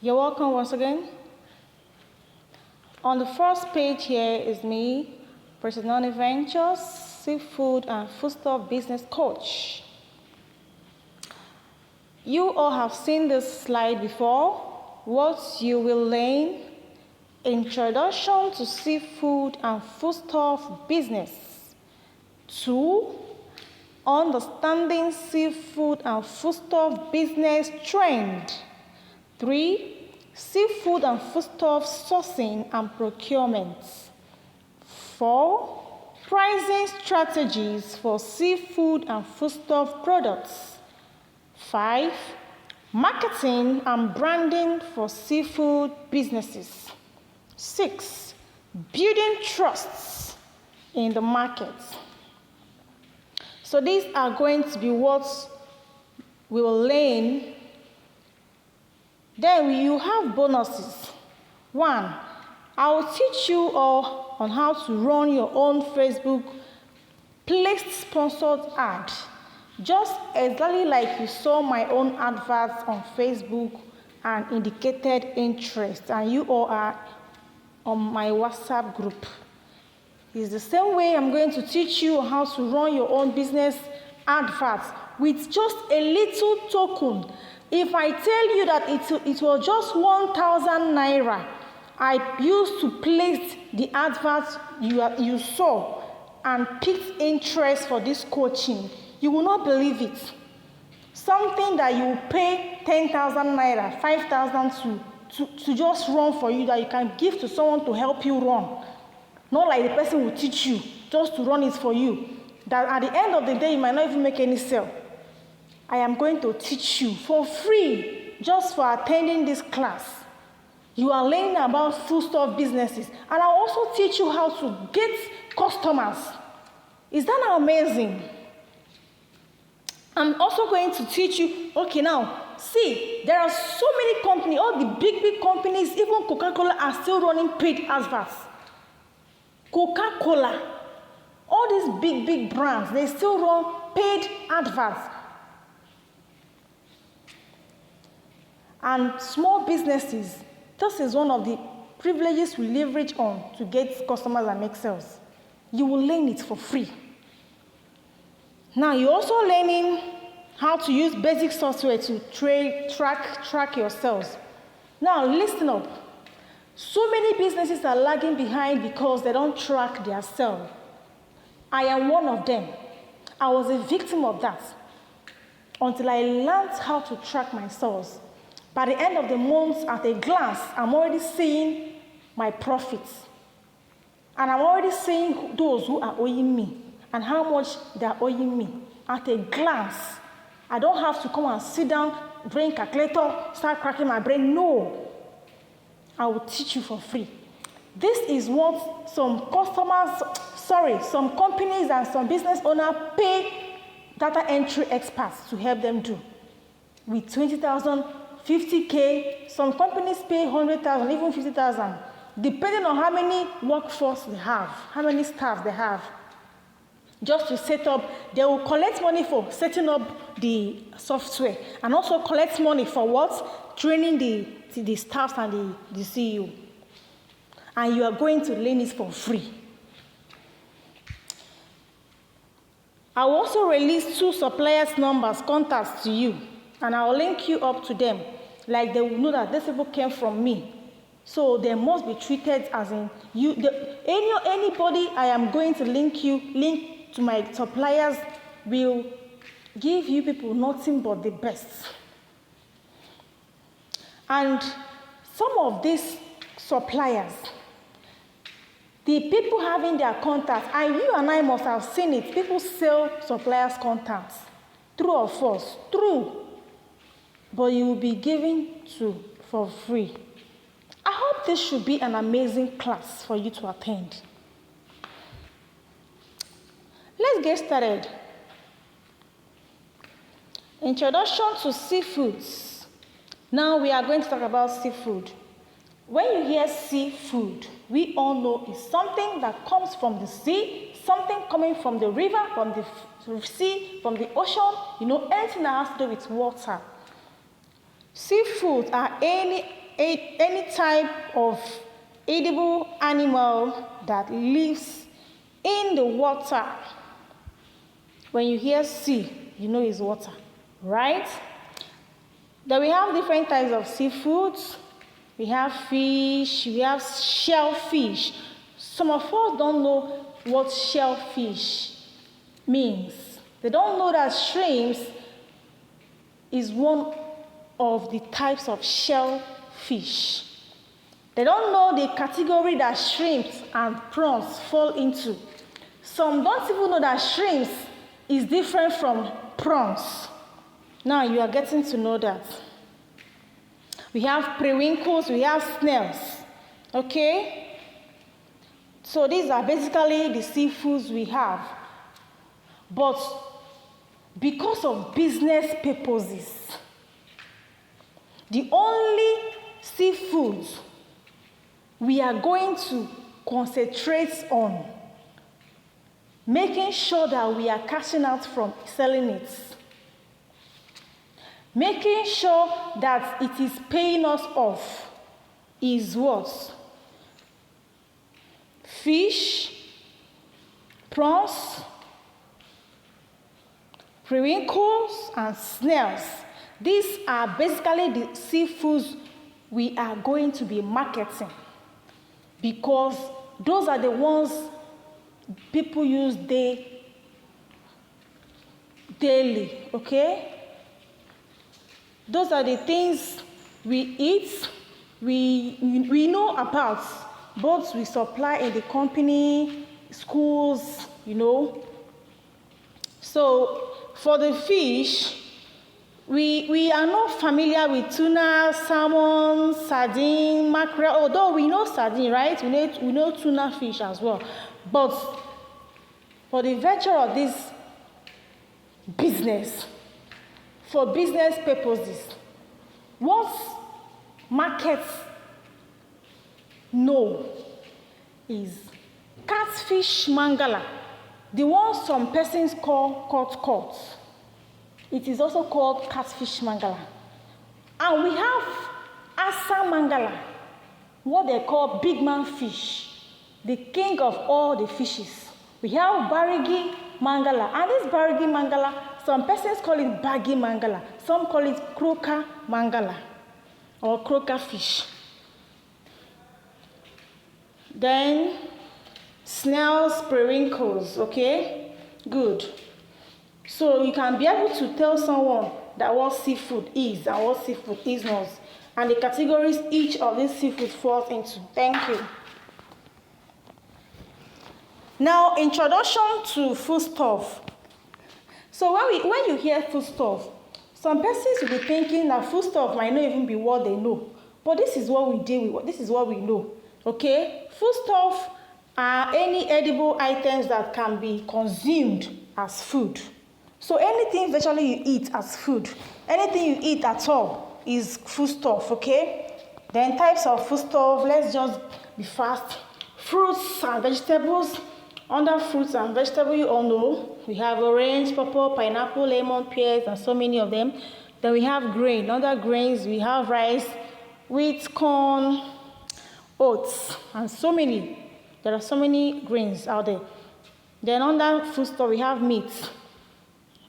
You're welcome once again. On the first page here is me, Personal Ventures, Seafood and Foodstuff Business Coach. You all have seen this slide before. What you will learn: Introduction to Seafood and Foodstuff Business. 2. Understanding Seafood and Foodstuff Business Trend. 3. Seafood and foodstuff sourcing and procurement. 4. Pricing strategies for seafood and foodstuff products. 5. Marketing and branding for seafood businesses. 6. Building trusts in the market. So these are going to be what we will learn. Then you have bonuses. 1. I will teach you all on how to run your own Facebook placed sponsored ad. Just exactly like you saw my own adverts on Facebook and indicated interest, and you all are on my WhatsApp group. It's the same way I'm going to teach you how to run your own business adverts with just a little token. If I tell you that it was just 1,000 naira I used to place the adverts you saw and picked interest for this coaching, you will not believe it. Something that you pay 10,000 naira, 5,000 to just run for you, that you can give to someone to help you run. Not like the person will teach you just to run it for you. That at the end of the day, you might not even make any sale. I am going to teach you for free just for attending this class. You are learning about foodstuff businesses, and I'll also teach you how to get customers. Is that not amazing? I'm also going to teach you, okay, now, see, there are so many companies, all the big companies, even Coca-Cola are still running paid adverts. Coca-Cola, all these big brands, they still run paid adverts. And small businesses, this is one of the privileges we leverage on to get customers and make sales. You will learn it for free. Now, you're also learning how to use basic software to track your sales. Now, listen up. So many businesses are lagging behind because they don't track their sales. I am one of them. I was a victim of that until I learned how to track my sales. By the end of the month, at a glance, I'm already seeing my profits. And I'm already seeing those who are owing me and how much they are owing me. At a glance, I don't have to come and sit down, bring a calculator, start cracking my brain. No. I will teach you for free. This is what some companies and some business owners pay data entry experts to help them do. With 20,000, 50K, some companies pay 100,000, even 50,000, depending on how many workforce they have, how many staff they have. Just to set up, they will collect money for setting up the software, and also collect money for what? Training the staff and the CEO. And you are going to learn it for free. I will also release 2 suppliers' numbers, contacts to you, and I will link you up to them. Like they will know that these people came from me. So they must be treated as in you. Anybody I am going to link to my suppliers will give you people nothing but the best. And some of these suppliers, the people having their contacts, and you and I must have seen it, people sell suppliers' contacts. True or false? True. But you will be given for free. I hope this should be an amazing class for you to attend. Let's get started. Introduction to seafoods. Now we are going to talk about seafood. When you hear seafood, we all know it's something that comes from the sea, something coming from the river, from the sea, from the ocean, anything that has to do with water. Seafood are any any type of edible animal that lives in the water. When you hear sea, you know it's water, right? Then we have different types of seafoods. We have fish, we have shellfish. Some of us don't know what shellfish means. They don't know that shrimps is one of the types of shellfish. They don't know the category that shrimps and prawns fall into. Some don't even know that shrimps is different from prawns. Now you are getting to know that. We have periwinkles, we have snails. Okay? So these are basically the seafoods we have. But because of business purposes, the only seafoods we are going to concentrate on making sure that we are cashing out from selling it, making sure that it is paying us off, is what? Fish, prawns, periwinkles, and snails. These are basically the seafoods we are going to be marketing, because those are the ones people use daily, okay? Those are the things we eat, we know about, both we supply in the company, schools, you know. So for the fish, we are not familiar with tuna, salmon, sardine, mackerel, although we know sardine, right? We know tuna fish as well. But for the venture of this business, for business purposes, what markets know is catfish mangala, the one some persons call cod. It is also called catfish mangala. And we have asa mangala, what they call big man fish, the king of all the fishes. We have barigi mangala, and this barigi mangala, some persons call it baggy mangala, some call it croaker mangala, or croaker fish. Then snails, periwinkles, okay? Good. So you can be able to tell someone that what seafood is and what seafood is not, and the categories each of these seafood falls into. Thank you. Now, introduction to foodstuff. So when you hear foodstuff, some persons will be thinking that foodstuff might not even be what they know. But this is what we deal with. This is what we know. Okay? Foodstuff are any edible items that can be consumed as food. So anything virtually you eat as food, anything you eat at all is foodstuff, okay? Then types of foodstuff, let's just be fast. Fruits and vegetables. Under fruits and vegetables, you all know, we have orange, purple, pineapple, lemon, pears, and so many of them. Then we have grain. Under grains, we have rice, wheat, corn, oats, and so many. There are so many grains out there. Then under foodstuff, we have meat.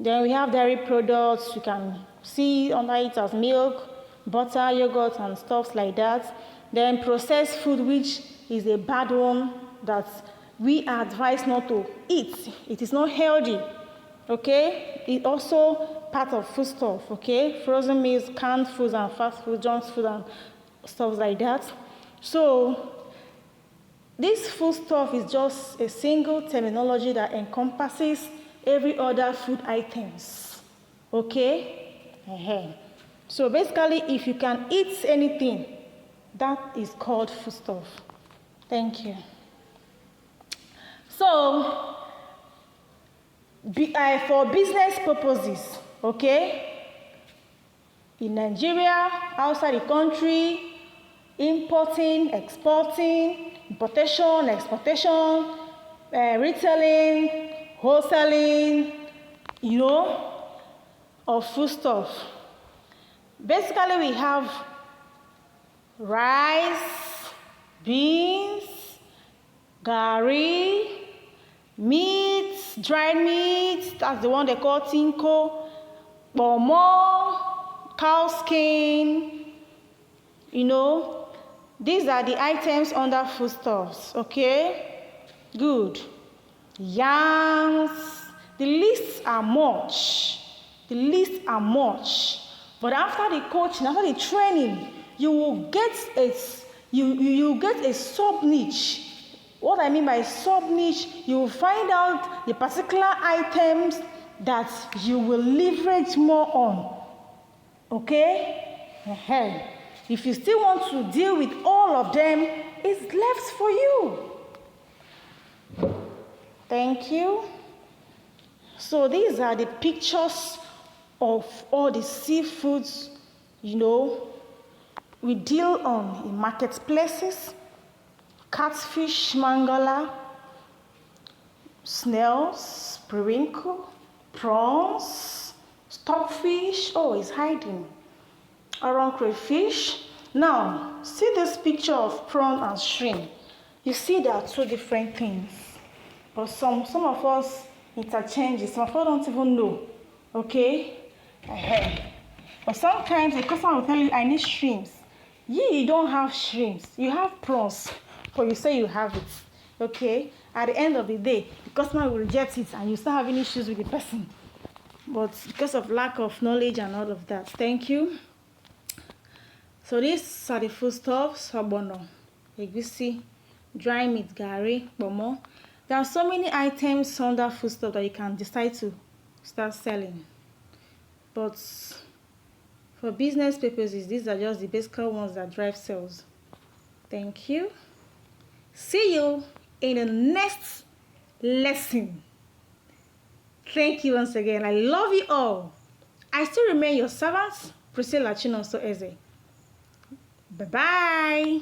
Then we have dairy products. You can see under it as milk, butter, yogurt, and stuff like that. Then processed food, which is a bad one that we are advised not to eat. It is not healthy, okay? It's also part of foodstuff, okay? Frozen meals, canned foods and fast food, junk food and stuff like that. So this foodstuff is just a single terminology that encompasses every other food items, okay? So basically, if you can eat anything, that is called foodstuff. Thank you. So, for business purposes, okay, in Nigeria, outside the country, importing, exporting, importation, exportation, retailing, wholesaling, you know, of foodstuff. Basically, we have rice, beans, gari, meat, dried meat, that's the one they call tinko, bomo, cow skin, these are the items under foodstuffs, okay? Good. Yams, the lists are much. But after the coaching, after the training, you will get a sub niche. What I mean by sub niche, you will find out the particular items that you will leverage more on. Okay? If you still want to deal with all of them, it's left for you. Thank you. So these are the pictures of all the seafoods, we deal on in marketplaces. Catfish, mangala, snails, periwinkle, prawns, stockfish. Oh, it's hiding. Around crayfish. Now, see this picture of prawn and shrimp. You see there are two different things. But some of us interchange it. Some of us don't even know. Okay? But sometimes the customer will tell you, I need shrimps. You don't have shrimps. You have prawns. But you say you have it. Okay? At the end of the day, the customer will reject it and you start having issues with the person. But because of lack of knowledge and all of that. Thank you. So these are the foodstuffs, sabono, egusi, dry meat, gari, bomo. There are so many items under foodstuff that you can decide to start selling. But for business purposes, these are just the basic ones that drive sales. Thank you. See you in the next lesson. Thank you once again. I love you all. I still remain your servant, Priscilla Chinonso Eze. Bye-bye.